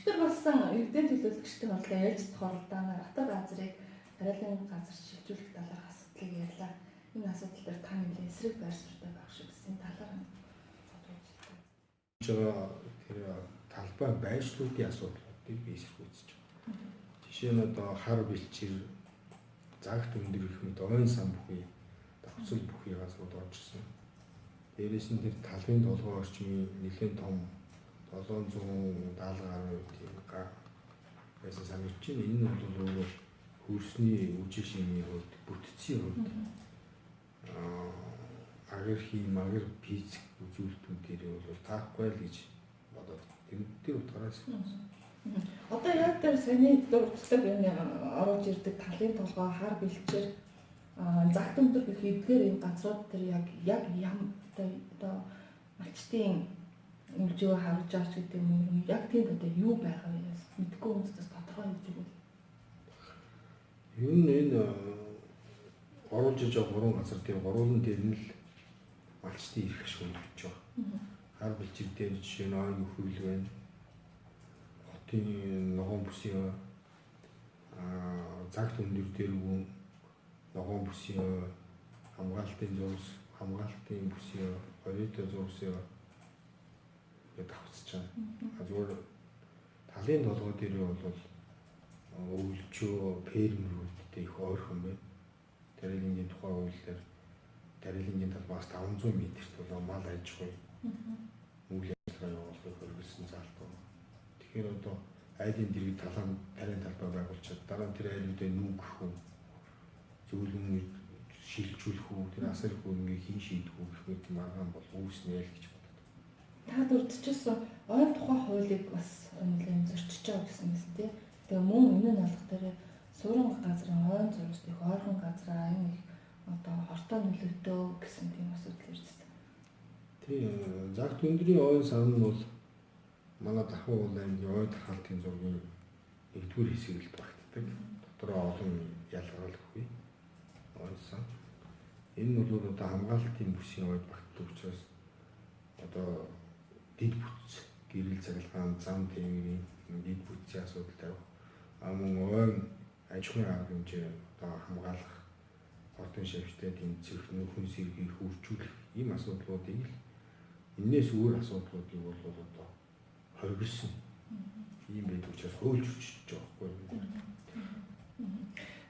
өчтөр болсон эрдэнэ төлөөлөгчтэй бодлоо ярьж тохиолдолтой хотод газрыг тариалан газар шилжүүлэх талаарх асуудлыг ярьлаа. Энэ асуудал дээр та нэлээд эсрэг байр суурьтай байх шиг гэсэн талаар нь бодож байна. Тэр талбай байршлуудын асуудлуудыг би эсэргүүцэж байгаа. Жишээ нь одоо хар бэлчээр загт өндөр гэх мэт ойн сан бүхий давцал бүхий газрууд оржсэн. Дээрээс нь тэр талын толгой орчмын нэлээд том 770 гаруй тийм байсан санагдаж байна. Энэ нь бол хөрсний үжил шимийн хувьд, бүтцийн хувьд агар магар физик үзүүлэлтүүдээр бол таахгүй л гэж бодоод тэр утгаараас одоо яг тэр саяны дурддаг энэ оруулж ирдэг талын толгой хар бэлчээр загт өндөр гэх эдгээр энэ газрууд тэр яг ям одоо малчтын үлжөө харж байгаа ч гэдэг юм яг тийм одоо юу байгаа вэ? Мэдгүй хүмүүстээс тодорхой хийж өгвөл. Юу энэ оруулж иж байгаа гурван газар дээр гурван дээр нь л малчтын ирэх ашиг өгч байгаа. Хар бэлчээр дээр жишээ нь ойн хөвөл байна. Хотын ногоон бүсийн загт өндөр дээр ногоон бүсийн хамгаалтын зурс, хамгаалтын бүсийн оройтой зурсын давцж байгаа. Зүгээр талын толгой дээр бол өвлжөө фермерүүдтэй их ойрхон байна. Тариалангийн тухай хуулиар тариалангийн талбаас 500 м-т бол мал аж ахуй үйл ажиллагаа явуулахыг хөргөлсөн залтуу. Тэгэхээр одоо айлын дэргэд тариан талбай байгуулчаад дараа нь тэр айлуудыг нүүгэх үү, зөвлөн шилжүүлэх үү, тэр асар их үнгээ хийн шийдэх үү гэх мэт маргаан бол үүснэ л гэж боддог. Та дурдчихсан ойн тухай хуулийг бас нэлээд зөрчиж байгаа гэсэн юм тийм. Тэгээ мөн энэ нь болох дээр суурин газрын ойн зургаас их ойрхон газраа энэ их одоо хортой нөлөөтэй гэсэн тийм асуудал ирсэн. Тийм загт өндрийн ойн сан нь бол манай Дахуу аймгийн ойд хаалтын зургийн нэгдүгээр хэсэг л багтдаг. Дотроо олон ялгарл өгье. Ойн сан. Энэ нь бол одоо хамгаалтын бүсийн ойд багтдаг учраас одоо дид бүтц гэрэл цахилгаан зам тээврийн дид бүтцийн асуудал тавих мөн ойн аж ахуйн арга хэмжээ одоо хамгаалах хотын шавьтай тэмцэх хүн сэргийг хөгжүүлэх ийм асуудлуудыг л энээс өөр асуудлуудыг бол одоо хоригдсон ийм байдаг учраас хөөлж өчөж байгаа байхгүй.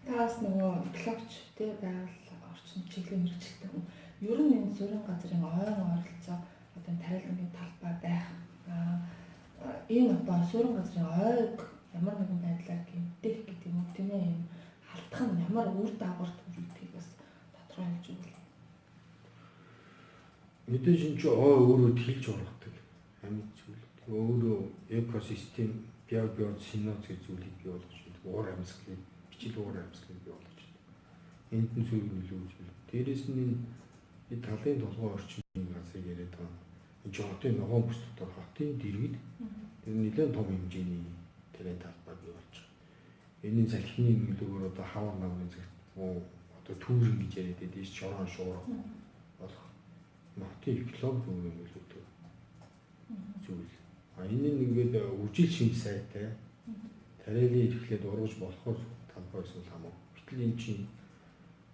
Таас нөгөө блогч тий байгаль орчин чиглэлийн мэргэжилтэй хүн ер нь энэ суурин газрын ойн ойролцоо одоо тариалангийн талбай байх энэ одоо суурин газрын ойг ямар нэгэн байдлаар гэмтэх гэдэг юм тийм ээ юм халтах нь ямар үр дагаварт хүргэдэг бас тодорхойлж өгвөл. Мэдээж энэ ч өөрөө тэлж ургадаг амьд зүйл. Өөрөө экосистем биосиноц гэж зүйлийг бий болгож байдаг. Уур амьсгалыг бичил уур амьсгалыг бий болгож байдаг. Энд нь зүйл нөлөөлж. Дээрээс нь энэ талын толгой орчмын газрыг яриад байгаа. Энэ хотын ногоон бүс дотор хотын дэргэд тэр нэлээд том хэмжээний тэрэн талбай бий болж байгаа. Энийн салхины нөлөөгөөр одоо хавар намын цагт одоо түүрэн гэж яриад байдаг шорон шуурга болох хотын экологи нөлөөтэй зүйл. Энэ нь ингээд үжил шим сайтай тариалан ирэхлээр ургаж болохоор талбай байсан хамаа. Гэтэл энэ чинь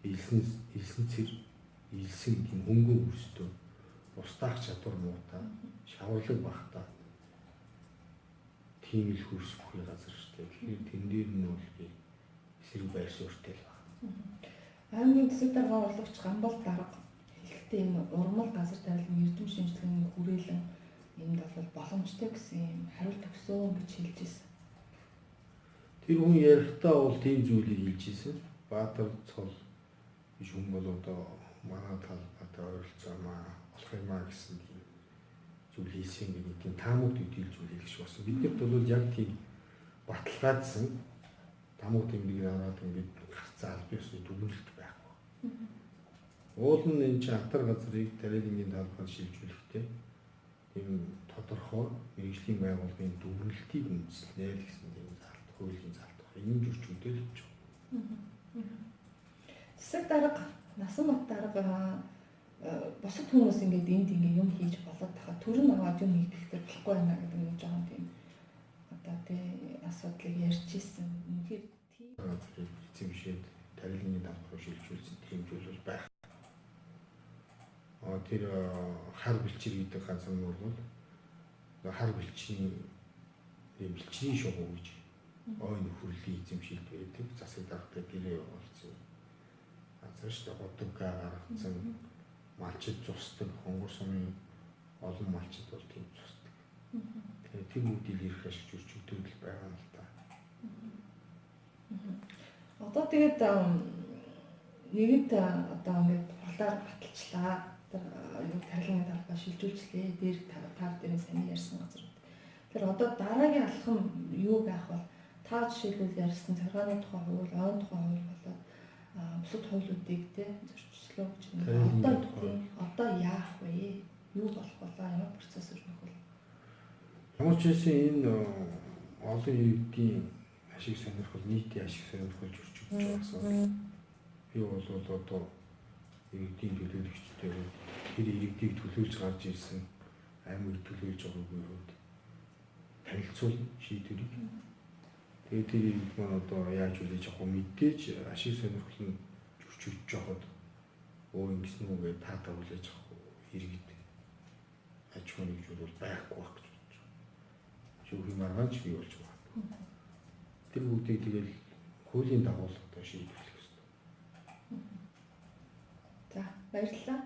илсэн цэр илсэн тийм хөнгөн хөрстөө устгах чадвар муутай шаварлаг багтаа тийм л хөрс бүхий газар шүү дээ. Тэгэхээр тэн дээр нь бол эсрэг байр суурьтай л байна. Аймгийн засаг дарга урлагч Гамбал дарга хэлэхдээ энэ урмал газар тариалан эрдэм шинжилгээний хүрээлэн энд бол боломжтой гэсэн юм хариулт өгсөн гэж хэлж ирсэн. Тэр хүн ярихдаа бол тийм зүйлийг хэлж ирсэн. Баатар цол гэж хүн бол одоо манай талбайтай ойролцоомаа болох юмаа гэсэн тийм зүйл хийсэн гэдэг тийм таамаг төдийлж үлээх шиг болсон. Биднэрт бол яг тийм баталгаажсан таамаг тэмдэг аваад ингээд гарцаа аль биесний дүгнэлт байхгүй. Уул нь энэ чинь атар газрыг тариалангийн талбайд шилжүүлэхдээ тийм тодорхой мэргэжлийн байгууллагын дүгнэлтийг үндэслэнэ л гэсэн тийм залт, хуулийн залт байна. Энэ зөрчилдөөл хийж байгаа. Засаг дарга, насан бат дарга бусад хүмүүс ингээд энд юм хийж болоод тахад төрн аваад юм хийх гэхээр болохгүй байна гэдэг нэг жоохон тийм одоо тий асуудлыг ярьж ирсэн. Үнэхээр тийм газрыг эзэмшээд тарилгын давхар шилжүүлсэн тийм зүйл бол байх. Тэр хар бэлчээр гэдэг газар нь бол хар бэлчийн шугуу гэж ойн хүрлийг эзэмшилт байдаг. Засаг даргатай гэрээ явуулсан. Газар шүү дээ. Годамга гаргацсан малчид цусдаг, хонгор сумын олон малчид бол тийм цусдаг. Тэгэхээр тэр бүгдийг ирэх ашиг зөрчигдөв л байгаа юм л та. одоо тэгээд нэгэнт одоо ингээд хурлаар баталчлаа. Тэр тарилгын талбай шилжүүлчлээ. Дээр таар дээр сайн ярьсан газар. Тэр одоо дараагийн алхам юу байх вэ? Та жишээлбэл ярьсан царгааны тухай хууль, ойн тухай хууль болоод бусад хуулиудыг те зөрчилөө гэж байна. Одоо яах вэ? Юу болох вэ? Ямар процесс өрнөх вэ? Ямар ч байсан энэ олон иргэдийн ашиг сонирхол, нийтийн ашиг сонирхол зөрчигдөж байгаасаа би бол одоо иргэдийн төлөөлөгчтэй тэр иргэдийг төлөөлж гарч ирсэн аймаг төлөөлж байгаагүй хувьд танилцуулна шийдвэрийг. Тэгээд тэр иргэд маань одоо яаж үлээж авах вэ? Мэдээж ашиг сонирхол нь зөрчигдөж байхад ингэсэн үгээ таатаа үлээж авах иргэд аж ахуйн нэгжүүд бол байхгүй байх гэж бодож байна. Шүүхийн маргаанч бий болж байгаа. Тэр бүгдийг тэгэл хуулийн дагуу одоо шийдвэрлэх хэрэгтэй. За баярлалаа.